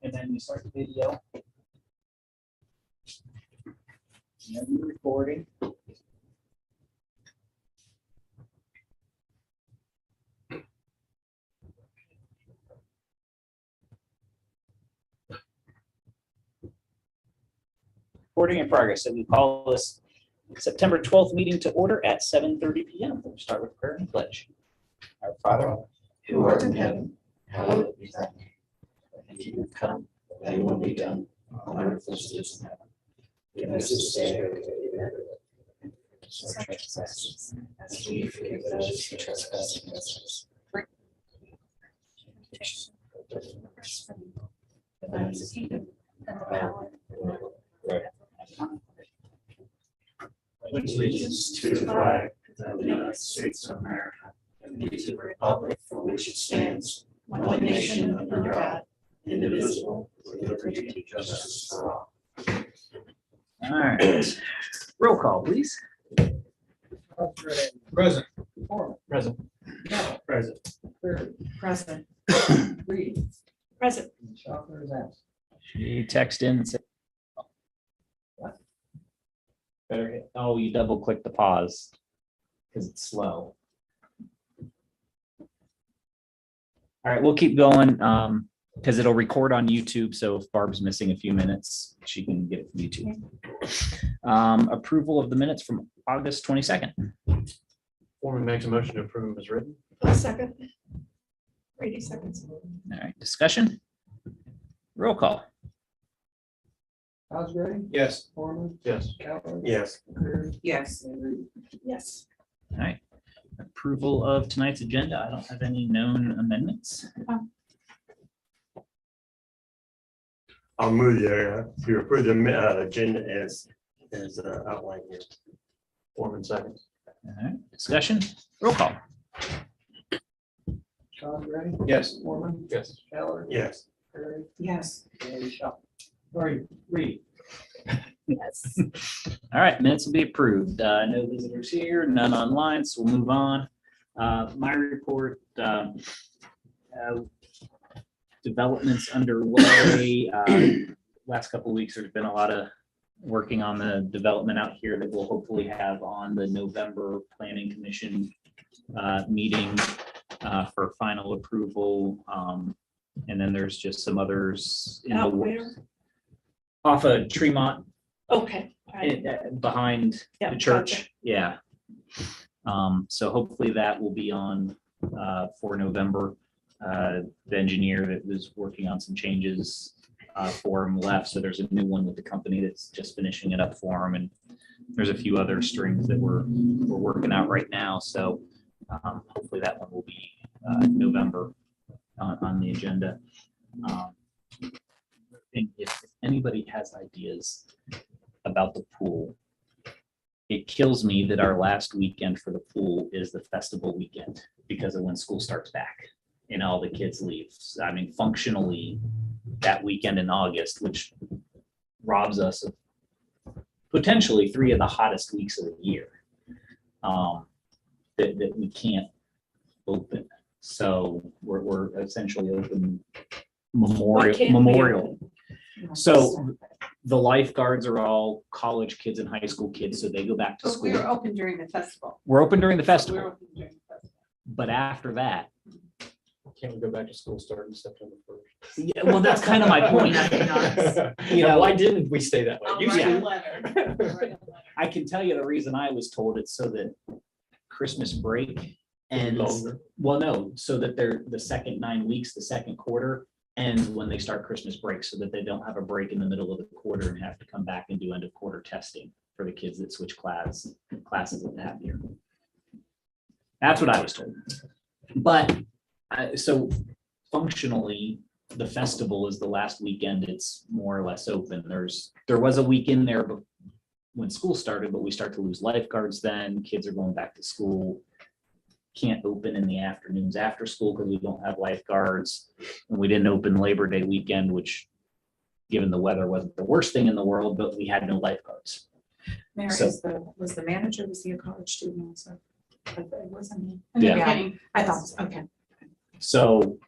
and then you start the video. And then you're recording. Recording in progress. So we call this September 12th meeting to order at 7:30 p.m. We'll start with prayer and pledge. Our Father, who art in heaven, hallowed be thy name. Thy kingdom come, thy will be done, on earth as it is in heaven. Give us this day our daily bread. Our trespasses, as we forgive those who trespass against us. For thine is the kingdom, and the power, and the glory forever. Pledge allegiance to the flag of the United States of America, and to the republic for which it stands, one nation under God, indivisible, with liberty and justice for all. all right. Roll call, please. Present. Present. Present. Present. Reed. Present. Schaffner is absent. She texted in and said. Better hit, oh, you double click the pause because it's slow. All right, we'll keep going because it'll record on YouTube. So if Barb's missing a few minutes, she can get it from YouTube. Approval of the minutes from August 22nd. Foreman makes a motion to approve them as written. Second. 80 seconds. All right, discussion. Roll call. Osgood. Yes. Foreman. Yes. Cowler. Yes. Yes. Yes. All right. Approval of tonight's agenda. I don't have any known amendments. I'll move to approve the agenda as outlined here. Foreman seconds. All right, discussion. Roll call. Osgood. Yes. Foreman. Yes. Cowler. Yes. Yes. Reed. Yes. All right, minutes will be approved. No visitors here, none online, so we'll move on. My report, developments underway. Last couple of weeks, there's been a lot of working on the development out here that we'll hopefully have on the November Planning Commission meeting for final approval. And then there's just some others in the Out works. where? Off of Tremont. Okay. All right. Behind Yeah, the church, gotcha. yeah. So hopefully that will be on for November. The engineer that was working on some changes for him left, so there's a new one with the company that's just finishing it up for him, and there's a few other strings that we're working out right now. So hopefully that one will be November on the agenda. And if anybody has ideas about the pool, it kills me that our last weekend for the pool is the festival weekend because of when school starts back and all the kids leave. I mean, functionally, that weekend in August, which robs us of potentially 3 of the hottest weeks of the year, that we can't open. So we're essentially open Why can't we Memorial. open? So the lifeguards are all college kids and high school kids, so they go back to But we were school. open during the festival. We're open during the We were festival, open during the festival. but after that, Can't we go back to school starting September 1st? yeah, well, that's kind of my point. You know, Why didn't we stay that way? I'll Usually- write a letter. I'll write a letter. I can tell you the reason I was told it's so that Christmas break ends, Longer. well, no, so that they're the second 9 weeks, the second quarter ends when they start Christmas break, so that they don't have a break in the middle of the quarter and have to come back and do end of quarter testing for the kids that switch classes at that year. That's what I was told. But so functionally, the festival is the last weekend it's more or less open. There was a week in there when school started, but we start to lose lifeguards then. Kids are going back to school. Can't open in the afternoons after school because we don't have lifeguards. And we didn't open Labor Day weekend, which, given the weather, wasn't the worst thing in the world, but we had no lifeguards. Mary So- was the manager, was he a college student also? It wasn't he? In the Yeah. beginning, I thought, so. Okay. So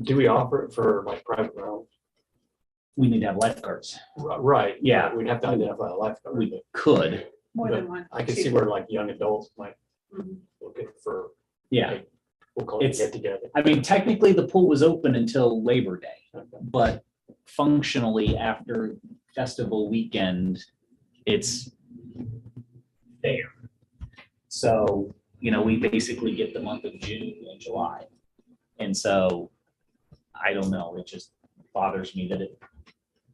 Do we offer it for like private rounds? We need to have lifeguards. Right. Yeah. We'd have to identify a lifeguard. We but could, More But than one. I can see where like young adults might Mhm. look at for, yeah. we'll call it It's- get together. I mean, technically, the pool was open until Labor Day, but functionally, after festival weekend, it's there. So, you know, we basically get the month of June and July. And so, I don't know, it just bothers me that it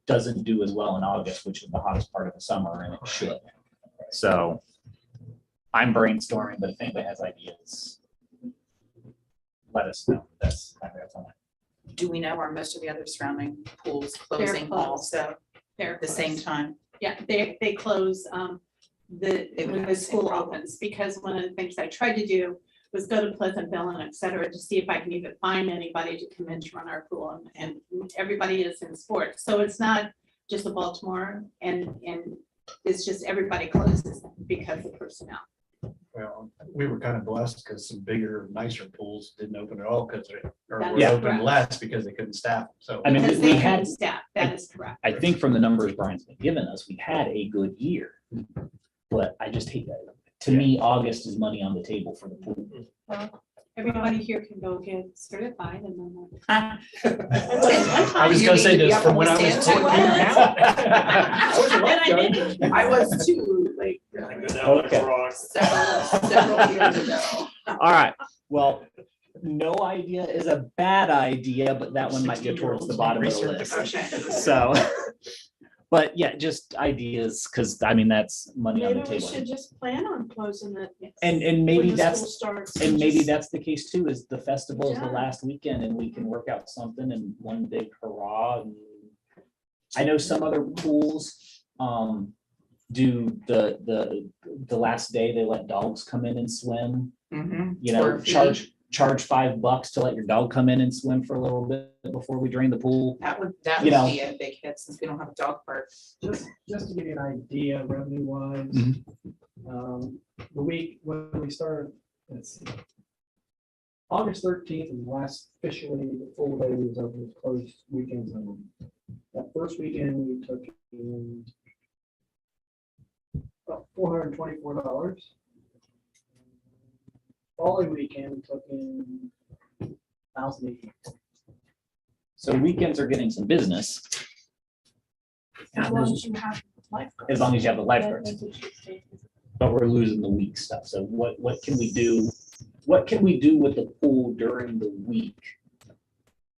doesn't do as well in August, which is the hottest part of the summer, and it should. So, I'm brainstorming, but if anybody has ideas, let us know. That's on it. Do we know are most of the other surrounding pools They're closing closed. also They're at the same closed. time? Yeah, they close, They would when have the the same school problem. opens, because one of the things I tried to do was go to Pleasantville and et cetera, to see if I can even find anybody to come in to run our pool, and everybody is in sports, so it's not just a Baltimore, and it's just everybody closes because of personnel. Well, we were kind of blessed because some bigger, nicer pools didn't open at all because they, or That were is open correct. less because they couldn't staff. them. So I mean, Because we they had- had staff, that is correct. I think from the numbers Brian's been giving us, we had a good year. But I just hate that. To me, August is money on the table for the pool. Well, everybody here can go get certified and then. I was gonna say this from when I was Stand 14 to down. I was a lifeguard. I was too, like, Okay. several years ago. All right, well, no idea is a bad idea, but that one might go towards the bottom of the list. Okay. So, but yeah, just ideas, because I mean, that's money on Maybe the we table. should just plan on closing it. And when maybe the that's, school starts. and maybe just- that's the case too, is the festival is the Yeah. last weekend and we can work out something and one big hurrah. And I know some other pools, do the last day, they let dogs come in and swim, Mhm. you For know, a fee. charge $5 to let your dog come in and swim for a little bit before we drain the pool. That would You know. be a big hit since we don't have a dog park. Just to give you an idea revenue wise, the week when we started, let's see. August 13th is the last officially the full days of the closed weekends. That first weekend, we took in about $424. Following weekend, we took in 1,080. So weekends are getting some business, As long as you have lifeguards. as long as you have the lifeguards, That's what you say. but we're losing the week stuff. So what can we do? What can we do with the pool during the week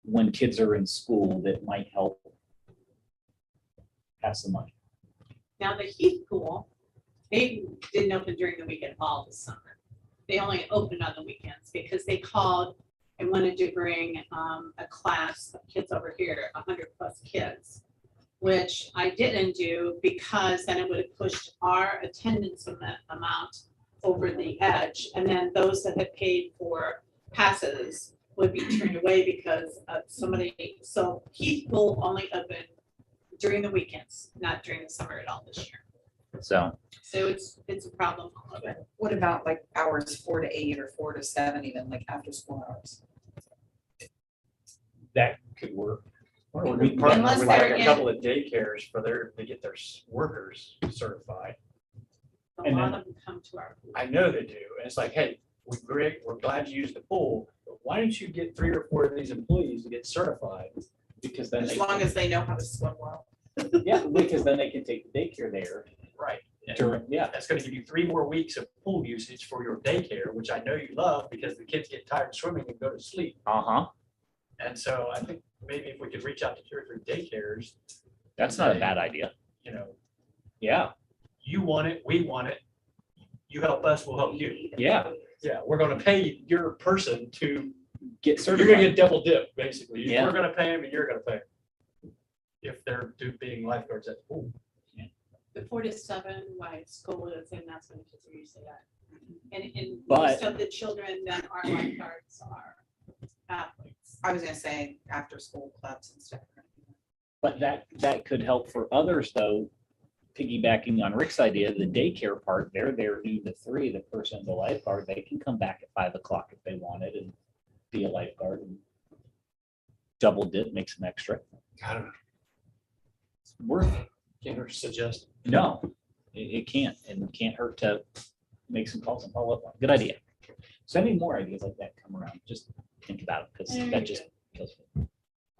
when kids are in school that might help have some money? Now, the Heath Pool, they didn't open during the week at all this summer. They only opened on the weekends because they called and wanted to bring a class of kids over here, 100+ kids, which I didn't do because then it would have pushed our attendance amount over the edge. And then those that had paid for passes would be turned away because of somebody. So Heath Pool only opened during the weekends, not during the summer at all this year. So So it's a problem all over. What about like hours 4 to 8 or 4 to 7, even like after school hours? that could work. Or We- we partner Unless with they're like a in- couple of daycares for to get their workers certified. A And lot then- of them come to our pool. I know they do. And it's like, hey, we're glad you used the pool, but why don't you get 3 or 4 of these employees to get certified? Because then As they, long as they know how to swim well. yeah, because then they can take the daycare there. Right. And During, yeah, that's gonna give you 3 more weeks of pool usage for your daycare, which I know you love because the kids get tired of swimming and go to sleep. uh-huh. And so I think maybe if we could reach out to 2 or 3 daycares, That's not a bad idea. you know, Yeah, you want it, we want it. You help us, we'll help you. yeah. Yeah, we're gonna pay your person to, Get you're gonna certified. get double dip, basically. Yeah. We're gonna pay them and you're gonna pay 'em. If they're being lifeguards at the pool. The 4 to 7, why school is, and that's when the kids are usually at. And But- most of the children that are lifeguards are athletes. I was gonna say after school clubs and stuff. But that could help for others though, piggybacking on Rick's idea, the daycare part, they're there noon to 3, the person, the lifeguard, they can come back at 5 o'clock if they wanted and be a lifeguard and double dip, make some extra. I don't know. worth it. Can't suggest. No, it can't, and it can't hurt to make some calls and follow up. Good idea. So any more ideas like that come around, just think about it, because Very that just kills me.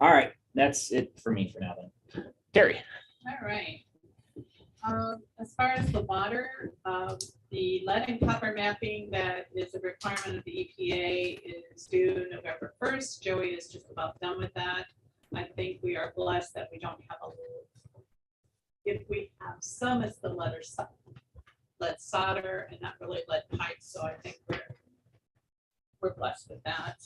All right, that's it for me for now then. Terry. All right. As far as the water, the lead and copper mapping that is a requirement of the EPA is due November 1st. Joey is just about done with that. I think we are blessed that we don't have a, if we have some, it's the lead solder and not really lead pipes. So I think we're blessed with that.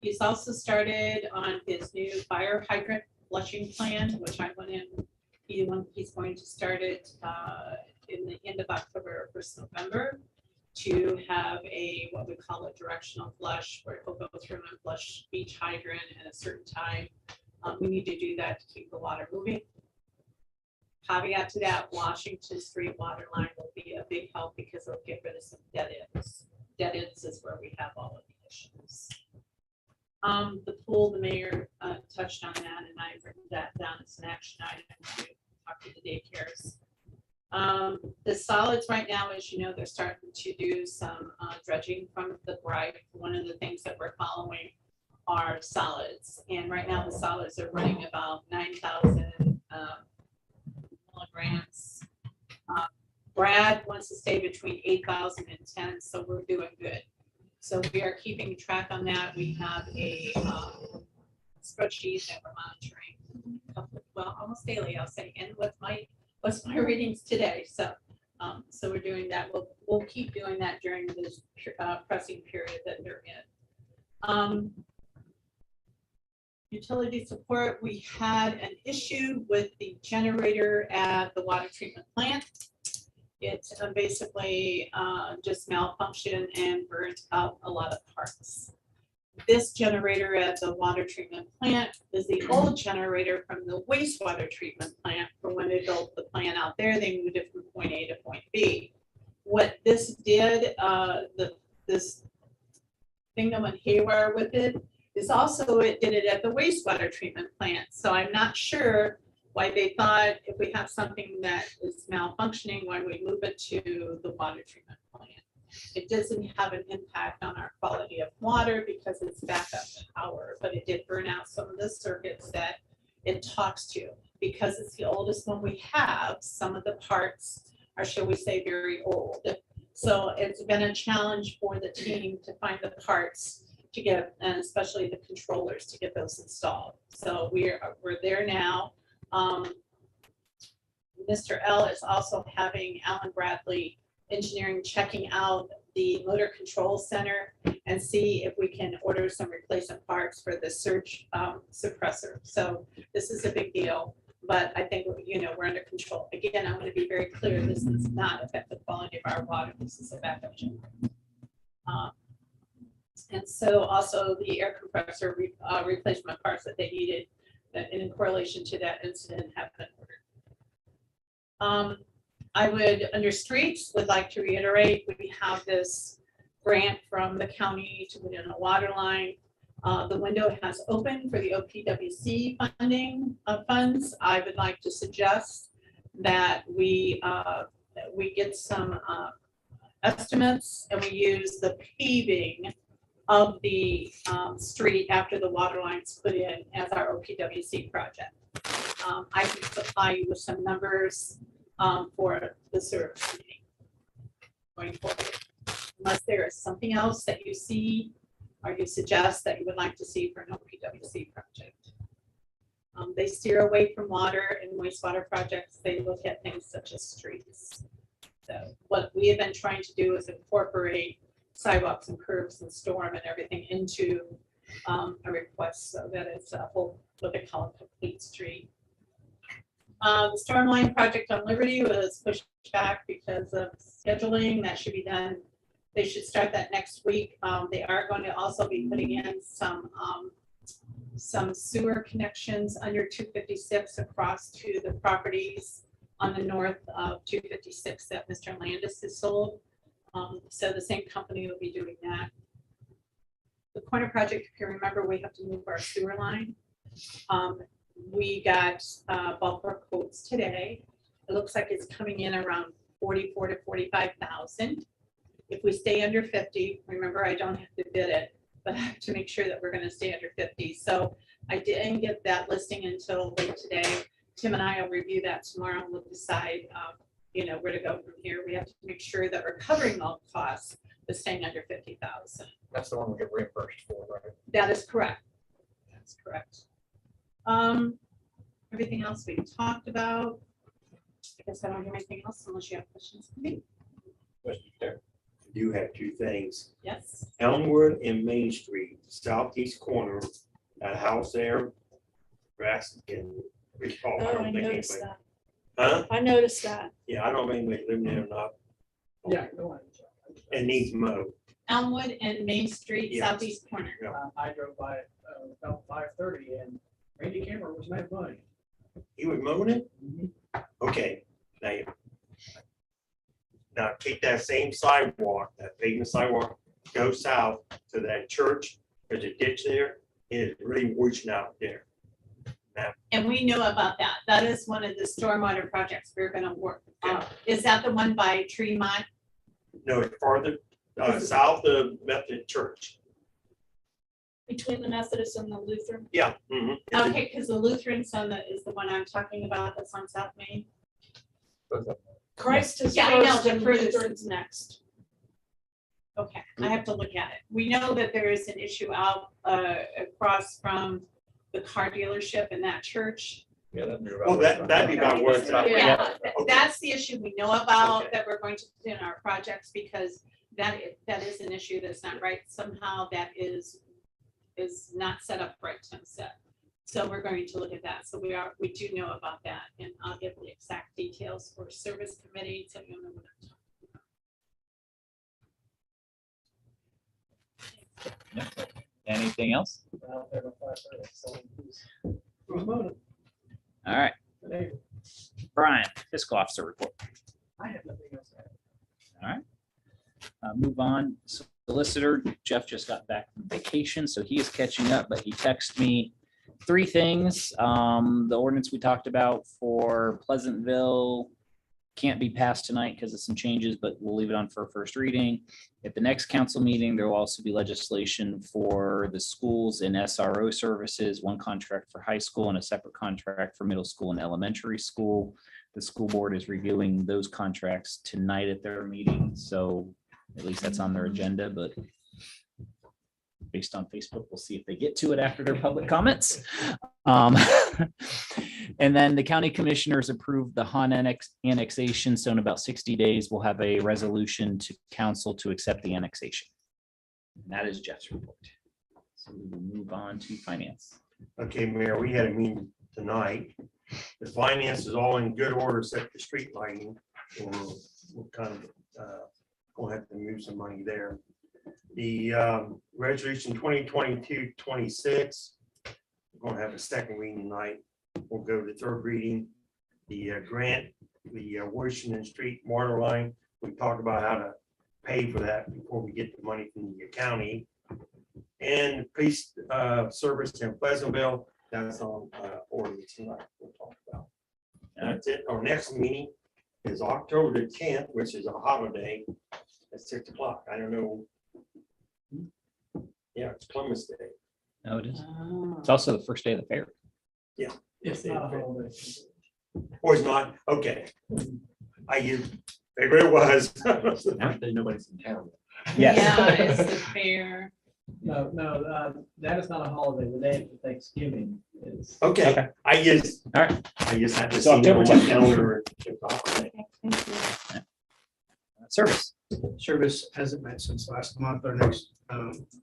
He's also started on his new fire hydrant flushing plan, which I went in. He's going to start it in the end of October or 1st November to have a, what we call a directional flush, where he'll go through and flush each hydrant at a certain time. We need to do that to keep the water moving. Caveat to that, Washington Street water line will be a big help because it'll get rid of some dead ends. Dead ends is where we have all of the issues. The pool, the mayor touched on that, and I've written that down as an action item to talk to the daycares. The solids right now, as you know, they're starting to do some dredging from the gripe. One of the things that we're following are solids, and right now the solids are running about 9,000 milligrams. Brad wants to stay between 8,000 and 10, so we're doing good. So we are keeping track on that. We have a spreadsheet that we're monitoring, well, almost daily, I'll say, and what's my readings today. So so we're doing that. We'll keep doing that during this pressing period that they're in. Utility support, we had an issue with the generator at the water treatment plant. It basically just malfunctioned and burnt up a lot of parts. This generator at the water treatment plant is the old generator from the wastewater treatment plant. From when they built the plant out there, they moved it from point A to point B. What this did, this thing that went haywire with it, is also it did it at the wastewater treatment plant. So I'm not sure why they thought if we have something that is malfunctioning, why we move it to the water treatment plant. It doesn't have an impact on our quality of water because it's backup power, but it did burn out some of the circuits that it talks to. Because it's the oldest one we have, some of the parts are, shall we say, very old. So it's been a challenge for the team to find the parts to get, and especially the controllers to get those installed. So we're there now. Mr. L is also having Alan Bradley Engineering checking out the motor control center and see if we can order some replacement parts for the surge suppressor. So this is a big deal, but I think, you know, we're under control. Again, I'm going to be very clear, this does not affect the quality of our water. This is a backup generator. And so also the air compressor replacement parts that they needed that in correlation to that incident have been ordered. I would, under streets, would like to reiterate, we have this grant from the county to put in a water line. The window has opened for the OPWC funding funds. I would like to suggest that we get some estimates and we use the paving of the street after the water lines put in as our OPWC project. I can supply you with some numbers for the service meeting going forward. Unless there is something else that you see or you suggest that you would like to see for an OPWC project. They steer away from water and wastewater projects. They look at things such as streets. So what we have been trying to do is incorporate sidewalks and curbs and storm and everything into a request so that it's a whole, what they call a complete street. The storm line project on Liberty was pushed back because of scheduling. That should be done. They should start that next week. They are going to also be putting in some sewer connections under 256 across to the properties on the north of 256 that Mr. Landis has sold. So the same company will be doing that. The corner project, if you remember, we have to move our sewer line. we got ballpark quotes today. It looks like it's coming in around 44 to 45,000. If we stay under 50, remember, I don't have to bid it, but I have to make sure that we're gonna stay under 50. So I didn't get that listing until late today. Tim and I will review that tomorrow and we'll decide, where to go from here. We have to make sure that we're covering all costs, but staying under 50,000. That's the one we get reimbursed for, right? That is correct. That's correct. Everything else we talked about. I guess I don't hear anything else unless you have questions for me. Question there. You have two things. Yes. Elmwood and Main Street, southeast corner, that house there. Grass and. Oh, I noticed that. Huh? I noticed that. Yeah, I don't know if anybody living there or not. Yeah, go on. It needs mowed. Elmwood and Main Street, Yes. southeast corner. I drove by it about 5:30 and Randy Cameron was mad funny. He was mowing it? Okay, now take that same sidewalk, that pavement sidewalk, go south to that church, there's a ditch there, it is really washing out there. And we know about that. That is one of the stormwater projects we're gonna work on. Is that the one by Tremont? No, it's farther, south of Methodist Church. Between the Methodist and the Lutheran. Yeah. Mhm. Okay, because the Lutheran son is the one I'm talking about, that's on South Main. Christ is Yeah, I know, first the and furthest. Lutheran's next. Okay, I have to look at it. We know that there is an issue out across from the car dealership in that church. Yeah, that'd be Well, that'd be about where it's at. Yeah, Okay. that's the issue we know about Okay. that we're going to put in our projects because that is an issue that's not right. Somehow that is not set up right, Tim said. So we're going to look at that. So we do know about that and I'll give the exact details for service committee so you'll know what I'm talking about. Anything else? Out there by 5:30, so who's mowing All right, it? Today, Brian, fiscal officer report. I have nothing else to add. All right. Move on. Solicitor, Jeff just got back from vacation, so he is catching up, but he texted me three things. The ordinance we talked about for Pleasantville can't be passed tonight because of some changes, but we'll leave it on for a first reading. At the next council meeting, there will also be legislation for the schools and SRO services, one contract for high school and a separate contract for middle school and elementary school. The school board is reviewing those contracts tonight at their meeting, so at least that's on their agenda, but based on Facebook, we'll see if they get to it after their public comments. And then the county commissioners approved the Han annexation, so in about 60 days, we'll have a resolution to council to accept the annexation. And that is Jeff's report. So we will move on to finance. Okay, Mayor, we had a meeting tonight. The finance is all in good order, except the street lighting. We'll kind of, we'll have to move some money there. The resolution 2022-26, we're gonna have a second reading tonight. We'll go to third reading. The grant, the Washington Street water line, we talked about how to pay for that before we get the money from the county. And police service in Pleasantville, that's on ordinance tonight we'll talk about. And that's it. Our next meeting is October the 10th, which is a holiday at 6 o'clock. I don't know. Yeah, it's Columbus Day. Oh, it is. It's also the first day of the fair. It's not a holiday. Or it's not, okay. I used, figure it was. Nobody's in town. Yes. Yeah, it's the fair. No, that is not a holiday. The day of Thanksgiving is. Okay, Okay. I just. All right. I just have to So see October what 10th. calendar. Service. Service hasn't met since last month. Our next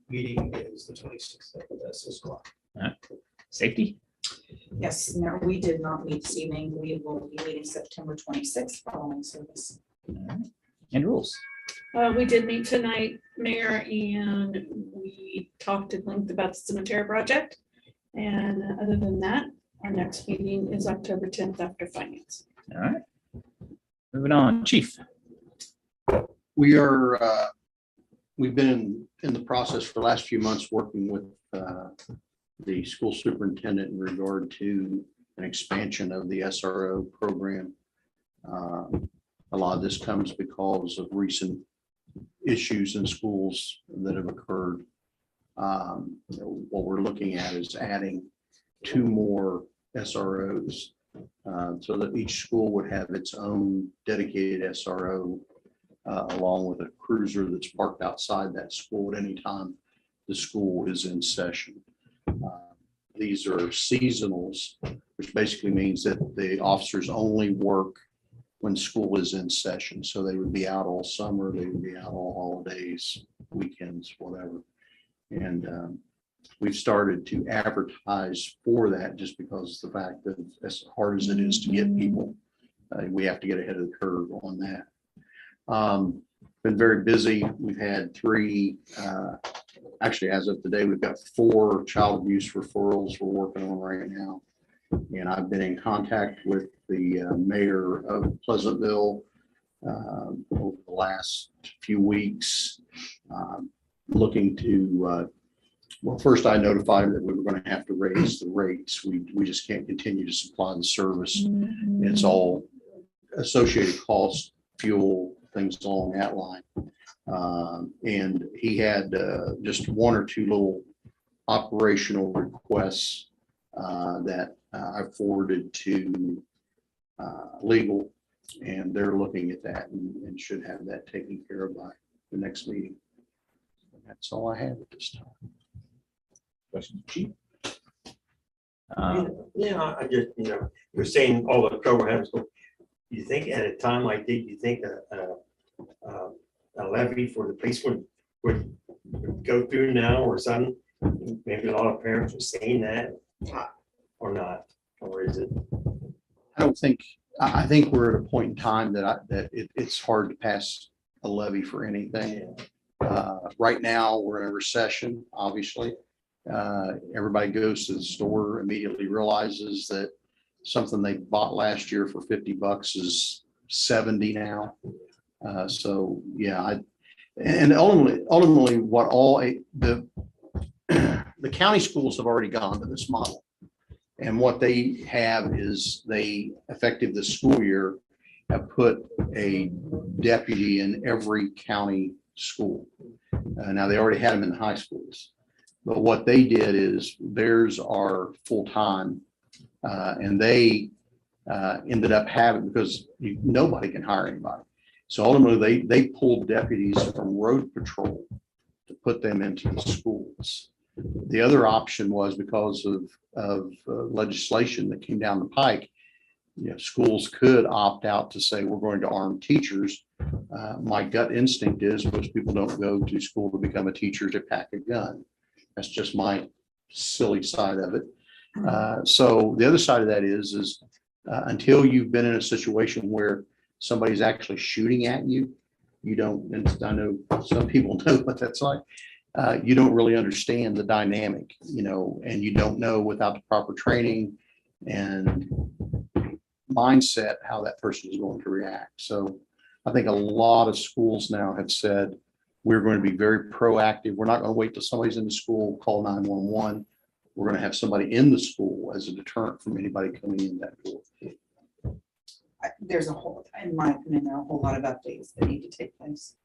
meeting is the 26th at 6 o'clock. Safety. Yes, no, we did not meet this evening. We will be meeting September 26th following service. All right. And rules. We did meet tonight, Mayor, and we talked at length about the cemetery project. And other than that, our next meeting is October 10th after finance. All right. Moving on, Chief. We are, we've been in the process for the last few months working with the school superintendent in regard to an expansion of the SRO program. A lot of this comes because of recent issues in schools that have occurred. What we're looking at is adding 2 more SROs so that each school would have its own dedicated SRO along with a cruiser that's parked outside that school at any time the school is in session. These are seasonals, which basically means that the officers only work when school is in session. So they would be out all summer, they would be out all holidays, weekends, whatever. And we've started to advertise for that just because of the fact that as hard as it is to get people, we have to get ahead of the curve on that. Been very busy. We've had 3, actually as of today, we've got 4 child abuse referrals we're working on right now. And I've been in contact with the mayor of Pleasantville over the last few weeks, looking to, well, first I notified him that we were going to have to raise the rates. We just can't continue to supply the service. It's all associated costs, fuel, things along that line. And he had just 1 or 2 little operational requests that I forwarded to legal, and they're looking at that and should have that taken care of by the next meeting. That's all I have at this time. Questions, Chief? Yeah, I just, you're saying all the programs, so you think at a time like this, you think a levy for the police would go through now or something? Maybe a lot of parents are saying that or not, or is it? I think we're at a point in time that it's hard to pass a levy for anything. Right now, we're in a recession, obviously. Everybody goes to the store, immediately realizes that something they bought last year for $50 is $70 now. So yeah, and ultimately what all the county schools have already gone to this model. And what they have is they, effective this school year, have put a deputy in every county school. Now they already had them in the high schools, but what they did is theirs are full-time, and they ended up having, because nobody can hire anybody. So ultimately they pulled deputies from road patrol to put them into the schools. The other option was because of legislation that came down the pike, schools could opt out to say, we're going to arm teachers. My gut instinct is most people don't go to school to become a teacher to pack a gun. That's just my silly side of it. So the other side of that is until you've been in a situation where somebody's actually shooting at you, you don't, and I know some people know what that's like. You don't really understand the dynamic, and you don't know without the proper training and mindset how that person is going to react. So I think a lot of schools now have said, we're going to be very proactive. We're not going to wait till somebody's in the school, call 911. We're going to have somebody in the school as a deterrent from anybody coming in that door. There's in my opinion, there are a whole lot of updates that need to take place.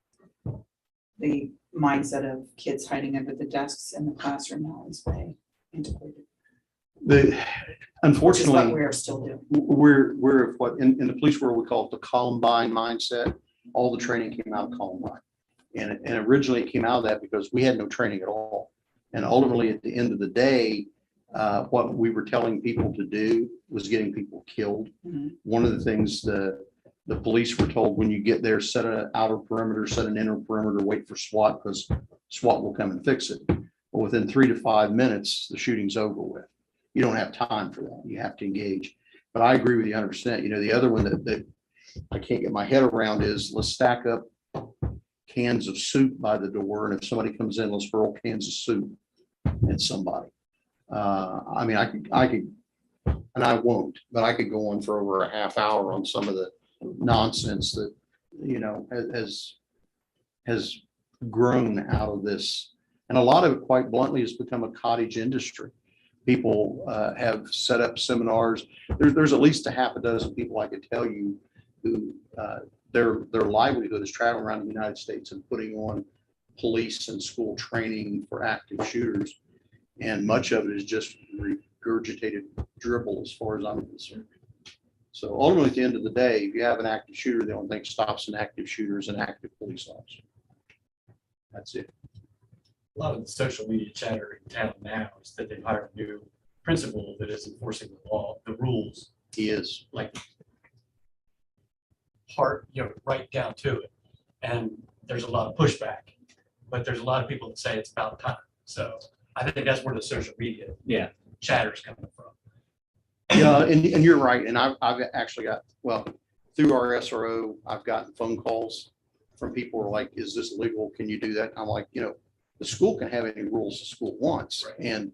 The mindset of kids hiding under the desks in the classroom now is way integrated. Unfortunately, which is what we're still doing. We're what in the police world we call it the Columbine mindset. All the training came out of Columbine, and originally it came out of that because we had no training at all. And ultimately, at the end of the day, what we were telling people to do was getting people killed. Mm-hmm. One of the things the police were told, when you get there, set an outer perimeter, set an inner perimeter, wait for SWAT because SWAT will come and fix it. But within 3 to 5 minutes, the shooting's over with. You don't have time for that. You have to engage. But I agree with you 100%. The other one that I can't get my head around is let's stack up cans of soup by the door. And if somebody comes in, let's hurl cans of soup at somebody. I could, and I won't, but I could go on for over a half hour on some of the nonsense that, has grown out of this. And a lot of it, quite bluntly, has become a cottage industry People have set up seminars. There's at least a half a dozen people I could tell you who their livelihood is traveling around the United States and putting on police and school training for active shooters. And much of it is just regurgitated dribble as far as I'm concerned. So ultimately, at the end of the day, if you have an active shooter, the only thing that stops an active shooter is an active police officer. That's it. A lot of the social media chatter in town now is that they've hired a new principal that is enforcing the law, the rules, He is. like hard, right down to it. And there's a lot of pushback, but there's a lot of people that say it's about time. So I think that's where the social media Yeah. chatter is coming from. Yeah, and you're right. And I've actually got, well, through our SRO, I've gotten phone calls from people who are like, is this legal? Can you do that? And I'm like, the school can have any rules the school wants. Right. And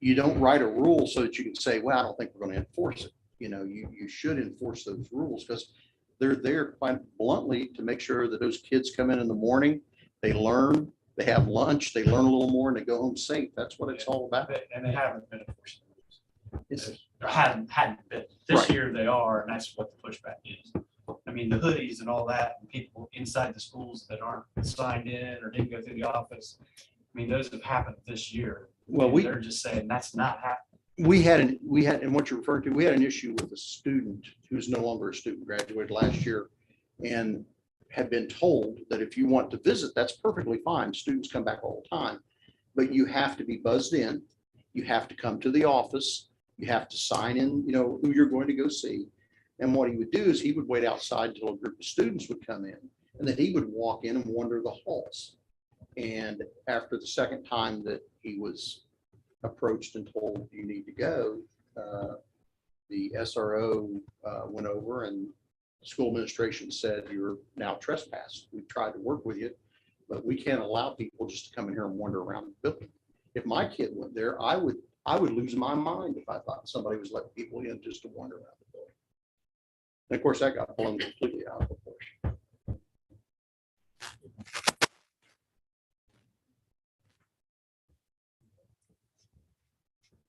you don't write a rule so that you can say, well, I don't think we're going to enforce it. You should enforce those rules because they're there quite bluntly to make sure that those kids come in the morning, they learn, they have lunch, they learn a little more and they go home safe. That's what it's all about. And they haven't been enforcing the rules. It's, There hadn't been. This Right. year they are, and that's what the pushback is. I mean, the hoodies and all that, and people inside the schools that aren't signed in or didn't go through the office. I mean, those have happened this year. Well, And we- they're just saying that's not happening. and what you're referring to, we had an issue with a student who's no longer a student, graduated last year, and had been told that if you want to visit, that's perfectly fine. Students come back all the time, but you have to be buzzed in. You have to come to the office. You have to sign in, who you're going to go see. And what he would do is he would wait outside until a group of students would come in, and then he would walk in and wander the halls. And after the second time that he was approached and told you need to go, the SRO went over and school administration said, you're now trespassed. We've tried to work with you, but we can't allow people just to come in here and wander around the building. If my kid went there, I would lose my mind if I thought somebody was letting people in just to wander around the building. And of course, that got blown completely out of proportion.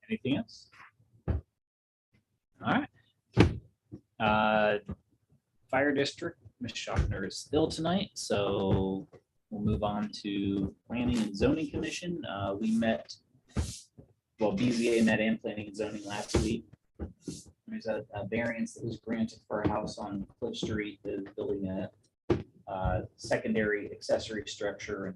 Anything else? All right. Fire District, Ms. Schochner is still tonight, so we'll move on to Planning and Zoning Commission. We met, BZA met and Planning and Zoning last week. There's a variance that was granted for a house on Cliff Street, that is building a secondary accessory structure and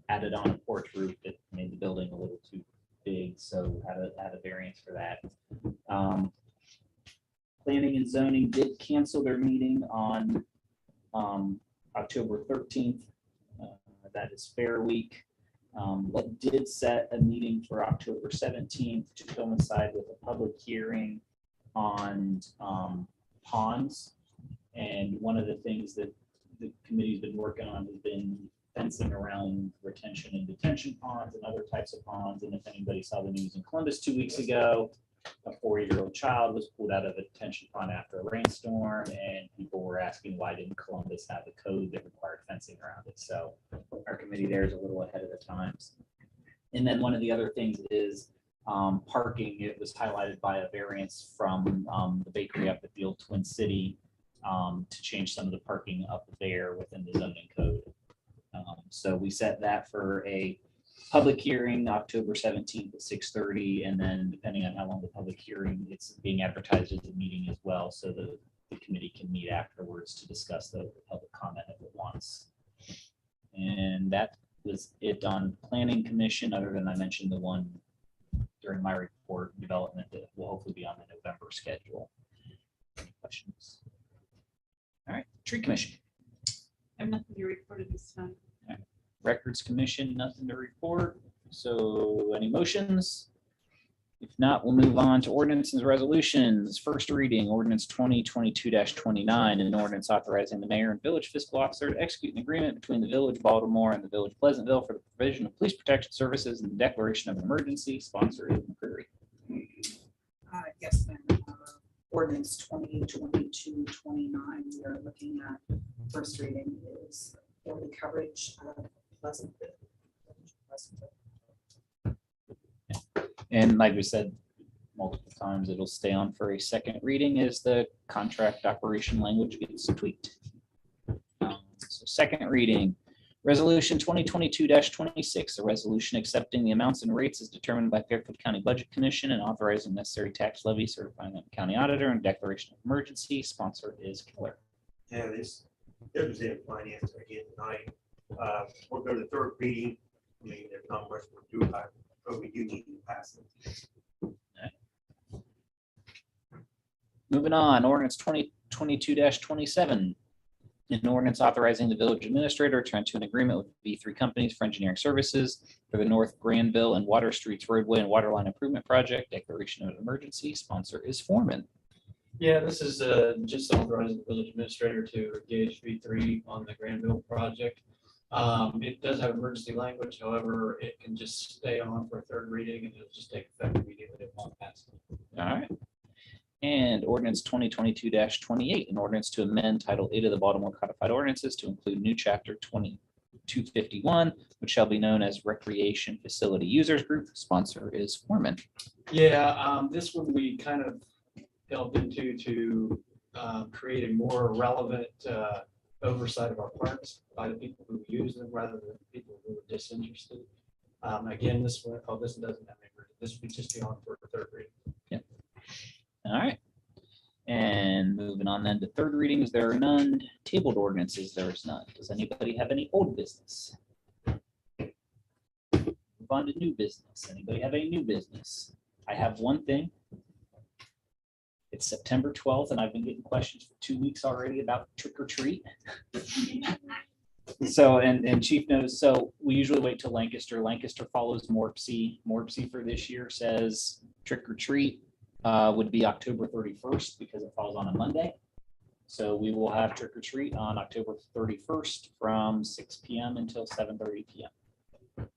added on a porch roof that made the building a little too big, so had a variance for that. Planning and Zoning did cancel their meeting on October 13th. That is Fair Week. What did set a meeting for October 17th to coincide with a public hearing on ponds. And one of the things that the committee's been working on has been fencing around retention and detention ponds and other types of ponds. And if anybody saw the news in Columbus 2 weeks ago, a 4-year-old child was pulled out of a detention pond after a rainstorm, and people were asking why didn't Columbus have a code that required fencing around it. So our committee there is a little ahead of the times. And then one of the other things is parking. It was highlighted by a variance from the bakery up at the old Twin City to change some of the parking up there within the zoning code. So we set that for a public hearing, October 17th at 6:30, and then depending on how long the public hearing, it's being advertised as a meeting as well, so the committee can meet afterwards to discuss the public comment if it wants. And that was it on Planning Commission, other than I mentioned the one during my report, development, that will hopefully be on the November schedule. Any questions? All right, Tree Commission. I have nothing to report at this time. Records Commission, nothing to report. So any motions? If not, we'll move on to ordinances and resolutions. First reading, ordinance 2022-29, an ordinance authorizing the mayor and village fiscal officer to execute an agreement between the village of Baltimore and the village of Pleasantville for the provision of police protection services and the declaration of an emergency, sponsored in McCreary. Yes, ma'am. Ordinance 2022-29, we are looking at first reading is for the coverage of Pleasantville. And like we said multiple times, it'll stay on for a second reading as the contract operation language gets tweaked. So second reading, resolution 2022-26, a resolution accepting the amounts and rates as determined by Fairfield County Budget Commission and authorizing necessary tax levy, certifying that the county auditor and declaration of emergency. Sponsor is Keller. Yeah, it was in finance again tonight. We'll go to the third reading. I mean, there's not much we'll do about it, but we do need to pass it. Moving on, ordinance 2022-27. An ordinance authorizing the village administrator to enter an agreement with V3 companies for engineering services for the North Granville and Water Streets roadway and water line improvement project. Declaration of emergency. Sponsor is Foreman. Yeah, this is just authorizing the village administrator to engage V3 on the Granville project. It does have emergency language, however, it can just stay on for a third reading and it'll just take effect immediately upon passing. All right. And ordinance 2022-28, an ordinance to amend Title 8 of the Baltimore Codified Ordinances to include new chapter 2251, which shall be known as Recreation Facility Users Group. Sponsor is Foreman. Yeah, this one we kind of delved into to create a more relevant oversight of our parks by the people who use them rather than people who are disinterested. Again, this one, this doesn't have any, this would just be on for a third reading. All right. And moving on then to third readings, there are none. Tabled ordinances, there is none. Does anybody have any old business? Move on to new business. Anybody have any new business? I have one thing. It's September 12th and I've been getting questions for 2 weeks already about trick or treat. So, and Chief knows, so we usually wait till Lancaster. Lancaster follows Morpsey. Morpsey for this year says trick or treat would be October 31st because it falls on a Monday. So we will have trick or treat on October 31st from 6 p.m. until 7:30 p.m.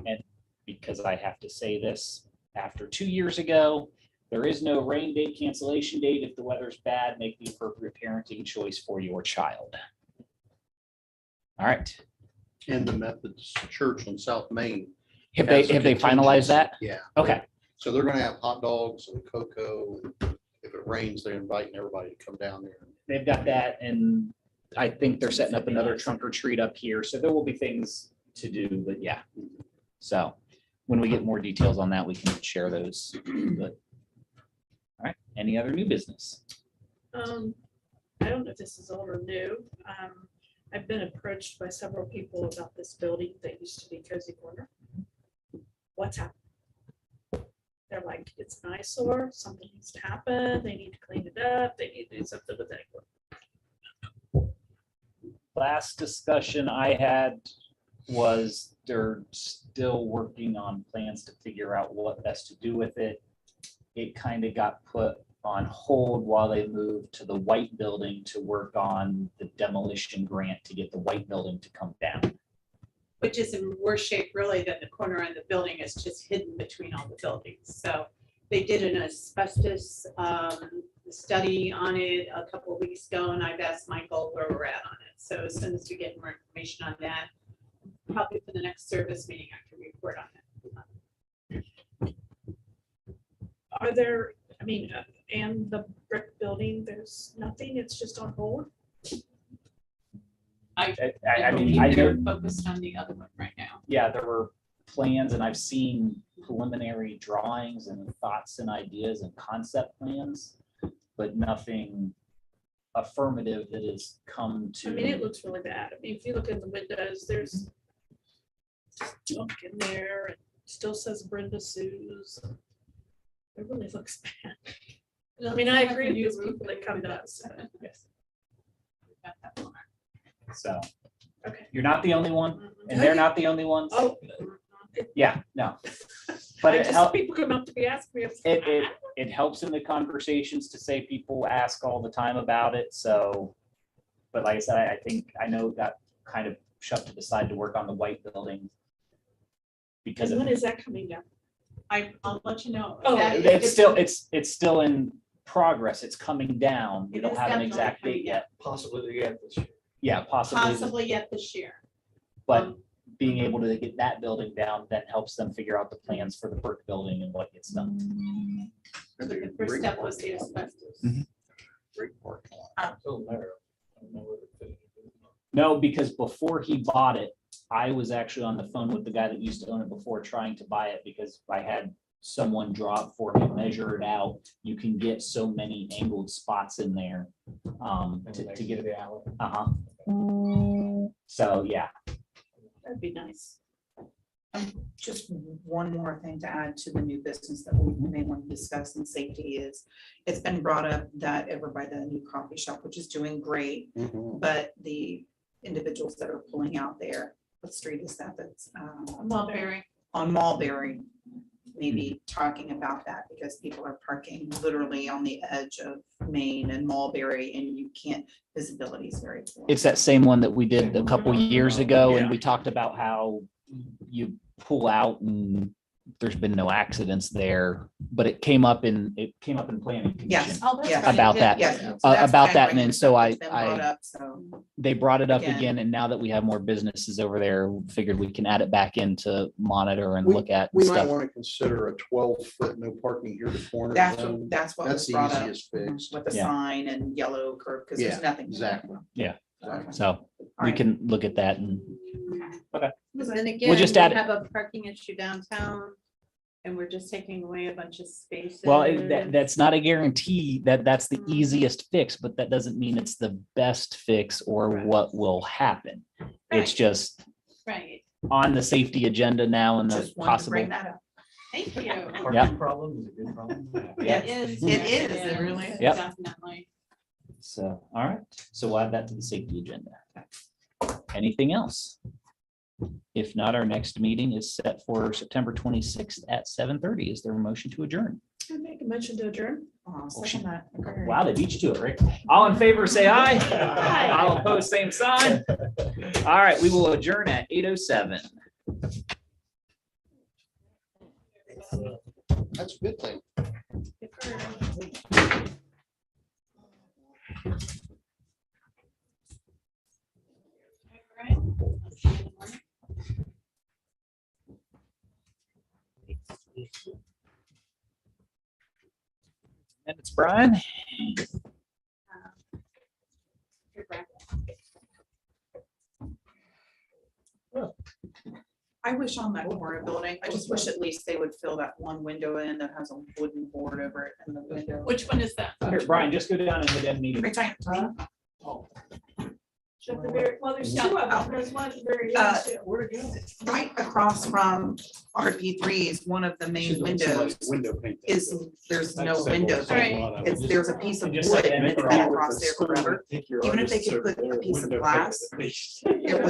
And because I have to say this, after 2 years ago, there is no rain date cancellation date. If the weather's bad, make the appropriate parenting choice for your child. All right. And the Methodist Church on South Main. Have they has a finalized that? Yeah. Okay. So they're gonna have hot dogs and cocoa. If it rains, they're inviting everybody to come down there. They've got that, and I think they're setting up another trunk or treat up here, so there will be things to do, but yeah. So when we get more details on that, we can share those. But all right, any other new business? I don't know if this is old or new. I've been approached by several people about this building that used to be Cozy Corner. What's happened? They're like, it's an eyesore, something needs to happen, they need to clean it up, they need to do something with it. Last discussion I had was they're still working on plans to figure out what best to do with it. It kind of got put on hold while they moved to the white building to work on the demolition grant to get the white building to come down. Which is in worse shape really than the corner of the building is just hidden between all the buildings. So they did an asbestos study on it a couple of weeks ago, and I've asked Michael where we're at on it. So as soon as we get more information on that, probably for the next service meeting, I can report on it. Are there, I mean, and the brick building, there's nothing, it's just on hold? I believe mean, I they're know, focused on the other one right now. yeah, there were plans and I've seen preliminary drawings and thoughts and ideas and concept plans, but nothing affirmative that has come to. I mean, it looks really bad. I mean, if you look in the windows, there's junk in there. It still says Brenda Sue's. It really looks bad. I mean, I agree with these people that come to us. Yes. Got that one. So Okay. you're not the only one and they're not the only ones. Oh. Yeah, no. But it helps. People come up to me, ask me. It helps in the conversations to say people ask all the time about it, so. But like I said, I know it got kind of shoved to the side to work on the white building. Because And of, when is that coming down? I'll let you know. Oh, That- it's still in progress, it's coming down, we It don't is have an definitely exact coming date yet. Possibly the end this year. Yeah, possibly, Possibly yet this year. but being able to get that building down, then helps them figure out the plans for the Burke building and what gets done. The first step was the asbestos. Great parking lot. Still there. I don't know where it fits. No, because before he bought it, I was actually on the phone with the guy that used to own it before, trying to buy it, because I had someone draw it for me, measure it out. You can get so many angled spots in there to get it out. So, yeah. That'd be nice. Just one more thing to add to the new business that we may want to discuss, and safety is, it's been brought up that over by the new coffee shop, which is doing great, Mhm. but the individuals that are pulling out there, what street is that? That's Mulberry. on Mulberry. Maybe talking about that, because people are parking literally on the edge of Main and Mulberry, and you can't, visibility is very poor. It's that same one that we did a couple years ago, and we talked about how you pull out and there's been no accidents there, but it came up in planning Yes. commission Oh, that's Yes. right, about it that. did. Yes. so about that's why I'm that, bringing and this so up. It's been brought up, so. They brought it up Again. again, and now that we have more businesses over there, we figured we can add it back in to monitor and look at We might stuff. want to consider a 12-foot no parking here to corner That's, zone. that's what That's was the brought up easiest fix. with the Yeah. sign and yellow curb, because Yeah, there's nothing. exactly. Yeah. Okay. So All we right. can look at that and And again, we just add- have a parking issue downtown, and we're just taking away a bunch of spaces. well, that's not a guarantee that that's the easiest fix, but that doesn't mean it's the best fix or Right. what will happen. It's Right. just Right, on the safety agenda now and the Just wanted to possible. bring that up. thank you. Yeah. Parking problem is a good problem. Yeah. It is. It is, it really is. Yep. Definitely. So, all right, so we'll add that to the safety agenda. Anything else? If not, our next meeting is set for September 26th at 7:30. Is there a motion to adjourn? I make a motion to adjourn. Oh, second that. Okay. Wow, they beat you to it, Rick. All in favor, say aye. Aye. All opposed, same sign. All right, we will adjourn at 8:07. That's a good thing. And it's Brian. I wish on that corner building, I just wish at least they would fill that one window in that has a wooden board over it in the window. Which one is that? Here, Brian, just go down and hit end meeting. Every time. Well, there's two of them. There's one very. Uh, Right across from RP3's, one of the main windows Window paint. is, there's no window. Right. It's, there's a piece of wood Just like that's that. been across there forever. Even if they could put a piece of glass, it would